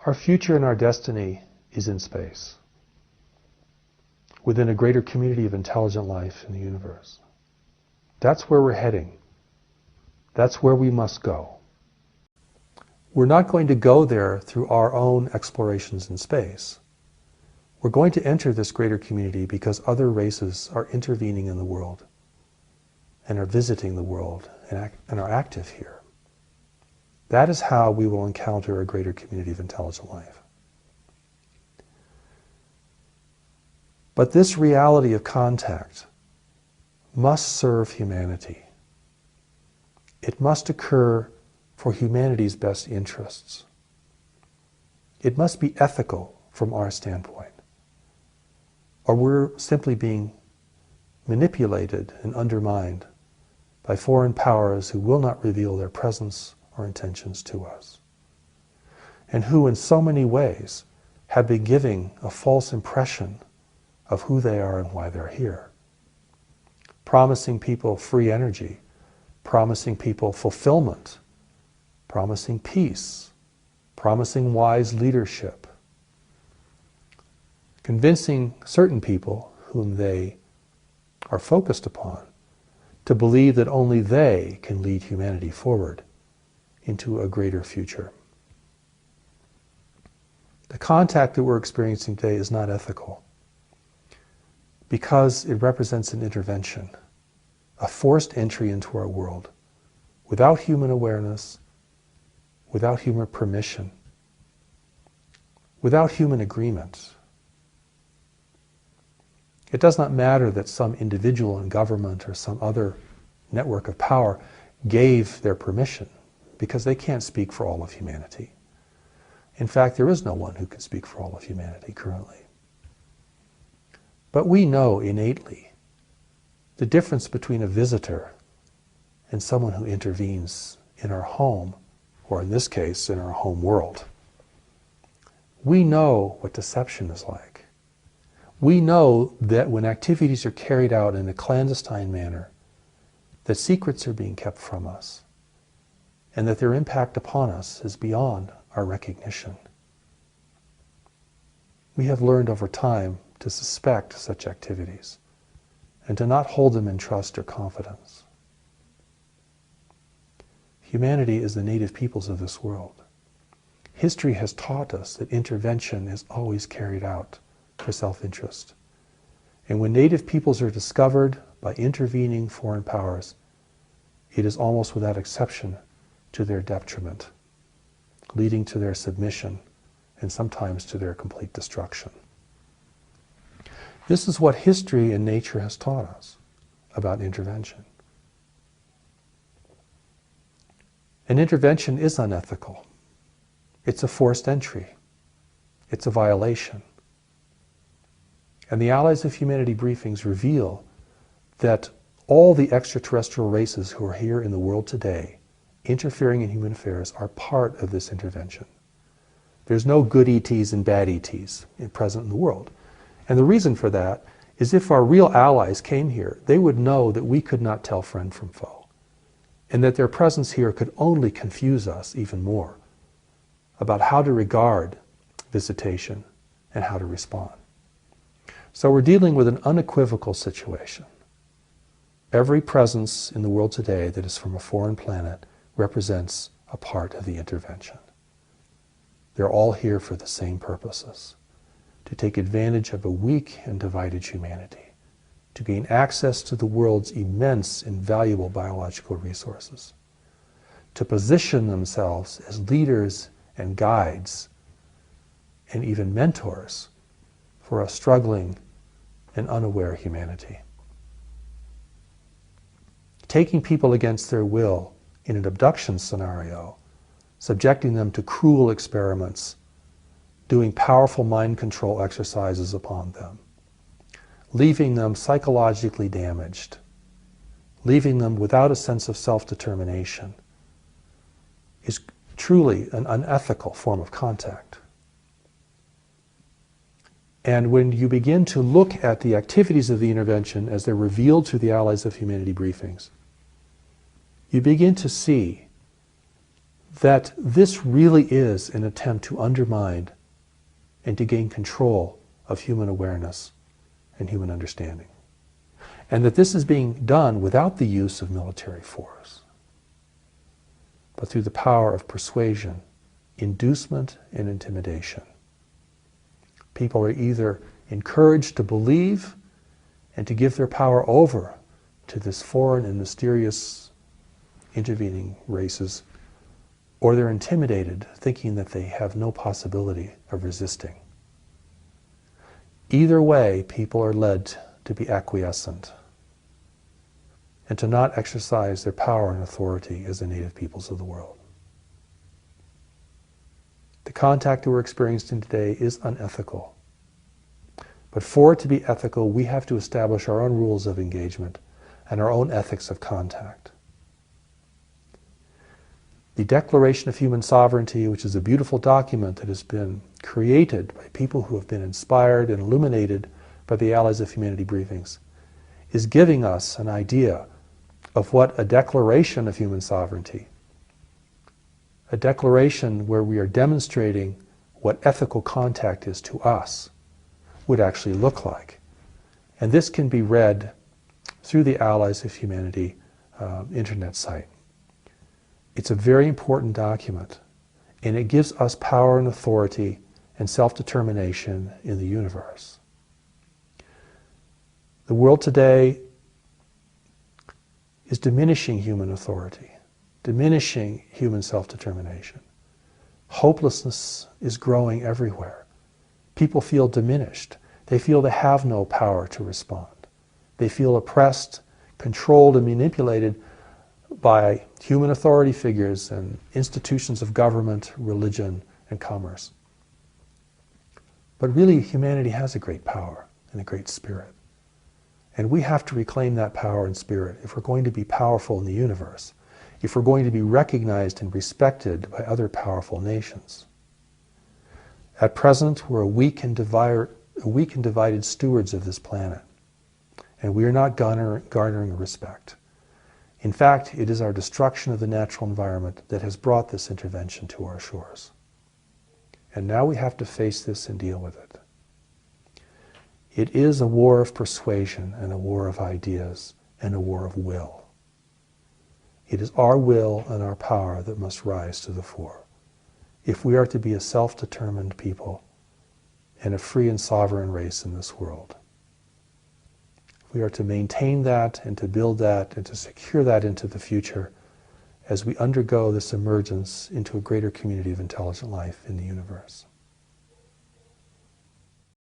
Our future and our destiny is in space, within a greater community of intelligent life in the universe. That's where we're heading. That's where we must go. We're not going to go there through our own explorations in space. We're going to enter this greater community because other races are intervening in the world and are visiting the world and are active here. That is how we will encounter a greater community of intelligent life. But this reality of contact must serve humanity. It must occur for humanity's best interests. It must be ethical from our standpoint, or we're simply being manipulated and undermined by foreign powers who will not reveal their presence or intentions to us, and who in so many ways have been giving a false impression of who they are and why they're here, promising people free energy, promising people fulfillment, promising peace, promising wise leadership, convincing certain people whom they are focused upon to believe that only they can lead humanity forward into a greater future. The contact that we're experiencing today is not ethical because it represents an intervention, a forced entry into our world without human awareness, without human permission, without human agreement. It does not matter that some individual in government or some other network of power gave their permission, because they can't speak for all of humanity. In fact, there is no one who can speak for all of humanity currently. But we know innately the difference between a visitor and someone who intervenes in our home, or in this case, in our home world. We know what deception is like. We know that when activities are carried out in a clandestine manner, that secrets are being kept from us, and that their impact upon us is beyond our recognition. We have learned over time to suspect such activities and to not hold them in trust or confidence. Humanity is the native peoples of this world. History has taught us that intervention is always carried out for self-interest. And when native peoples are discovered by intervening foreign powers, it is almost without exception to their detriment, leading to their submission and sometimes to their complete destruction. This is what history and nature has taught us about intervention. And intervention is unethical. It's a forced entry. It's a violation. And the Allies of Humanity briefings reveal that all the extraterrestrial races who are here in the world today, interfering in human affairs, are part of this intervention. There's no good ETs and bad ETs present in the world. And the reason for that is if our real allies came here, they would know that we could not tell friend from foe, and that their presence here could only confuse us even more about how to regard visitation and how to respond. So we're dealing with an unequivocal situation. Every presence in the world today that is from a foreign planet represents a part of the intervention. They're all here for the same purposes: to take advantage of a weak and divided humanity, to gain access to the world's immense and valuable biological resources, to position themselves as leaders and guides and even mentors for a struggling and unaware humanity. Taking people against their will in an abduction scenario, subjecting them to cruel experiments, doing powerful mind control exercises upon them, leaving them psychologically damaged, leaving them without a sense of self-determination, is truly an unethical form of contact. And when you begin to look at the activities of the intervention as they're revealed through the Allies of Humanity briefings, you begin to see that this really is an attempt to undermine and to gain control of human awareness and human understanding. And that this is being done without the use of military force, but through the power of persuasion, inducement, and intimidation. People are either encouraged to believe and to give their power over to this foreign and mysterious intervening races, or they're intimidated, thinking that they have no possibility of resisting. Either way, people are led to be acquiescent and to not exercise their power and authority as the native peoples of the world. The contact that we're experiencing today is unethical. But for it to be ethical, we have to establish our own rules of engagement and our own ethics of contact. The Declaration of Human Sovereignty, which is a beautiful document that has been created by people who have been inspired and illuminated by the Allies of Humanity briefings, is giving us an idea of what a declaration of human sovereignty, a declaration where we are demonstrating what ethical contact is to us, would actually look like. And this can be read through the Allies of Humanity internet site. It's a very important document, and it gives us power and authority and self-determination in the universe. The world today is diminishing human authority, diminishing human self-determination. Hopelessness is growing everywhere. People feel diminished. They feel they have no power to respond. They feel oppressed, controlled, and manipulated by human authority figures and institutions of government, religion, and commerce. But really, humanity has a great power and a great spirit. And we have to reclaim that power and spirit if we're going to be powerful in the universe, if we're going to be recognized and respected by other powerful nations. At present, we're weak and divided stewards of this planet, and we are not garnering respect. In fact, it is our destruction of the natural environment that has brought this intervention to our shores. And now we have to face this and deal with it. It is a war of persuasion and a war of ideas and a war of will. It is our will and our power that must rise to the fore if we are to be a self-determined people and a free and sovereign race in this world. We are to maintain that and to build that and to secure that into the future as we undergo this emergence into a greater community of intelligent life in the universe.